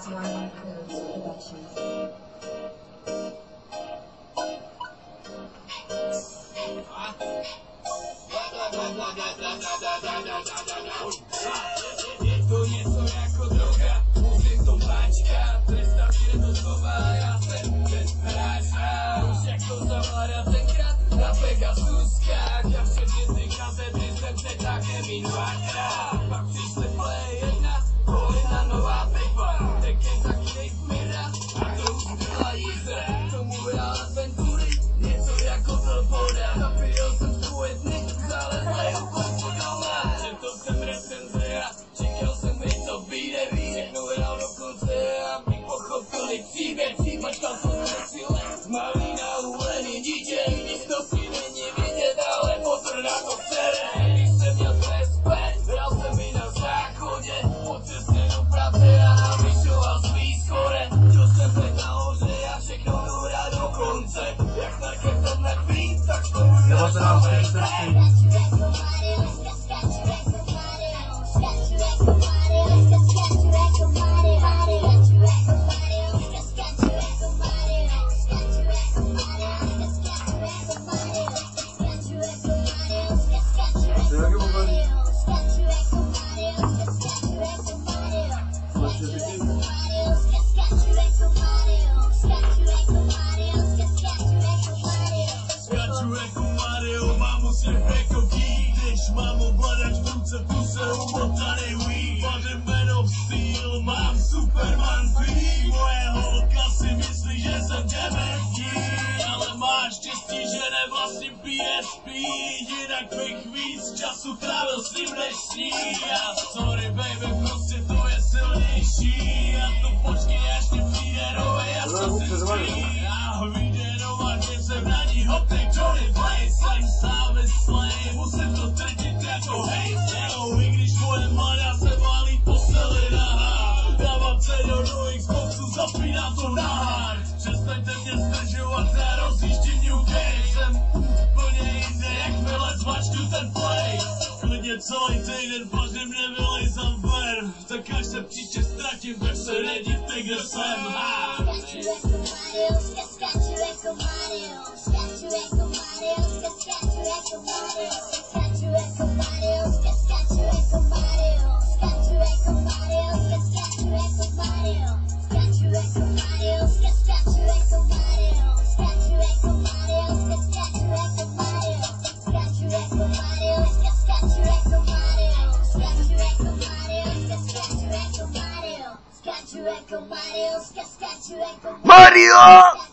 Swan Foods Productions. To nieco jako droga, mówię to baćka. Prestacja to słowa, a ja ten wraża. Już jak to zawara ten krat na Pegasuskach. Ja w siebie gazety zemce takie minuatra. Pak przyszły play jedna, kolejna nowa pepa. Tekken taki mira, a to już była jizra. To mówię awantury, nieco jako Zolbora. Zapiją jsem spółetny, zalezleją podpodoma. Že to jsem recenzera, čekal jsem mi to vyjde, všechno hrál do konce a mi pochopili příběh. Mačkal to znesile, malý nahulený dítě, nic to si není vidět, ale pozor na to sere. Když jsem měl PSP, hrál jsem i na záchodě, po cestě do práce a navyšoval svý skore. Chtěl jsem být nahoře a všechno dohrát do konce, jak na kefem neprý, tak to můžu zastavit. Skaču jako Mario, mám úsměv jako Key. Když mám ovladač v ruce, v kuse umotaný Wii. Vařím Man of Steel, mám Superman fee. Moje holka si myslí, že jsem dementní, ale máš štěstí, že nevlastním PSP. Jinak bych víc času trávil s ním než s ní. A sorry baby, prostě to je silnější. A to počkej, až mě přijde novej a co si spí. A vyjde nová, že jsem na ní hopnej Johnny Blaze. Jsem závislej, musím to trtit jako hejsel. I když moje mladá se válí posteli nahá, dávám se do Xboxu, zapínám to na hard. Přestaňte mě zdržovat, já rozjíždím New Game. Jsem úplně jinde, jakmile zmačknu ten play. Klidně celý týden vařím, nevylejzám ven. Tak až se příště ztratím, tak se nedívte, kde jsem. Skaču jako Mario, skaču jako Mario, skaču jako Mario, skaču jako Mario, skaču jako Mario, skaču jako Mario, skaču jako Mario, skaču jako Mario, skaču jako Mario, skaču jako Mario, skaču jako Mario, skaču jako Mario, skaču jako Mario, skaču jako Mario, skaču jako Mario, skaču jako Mario, skaču jako Mario.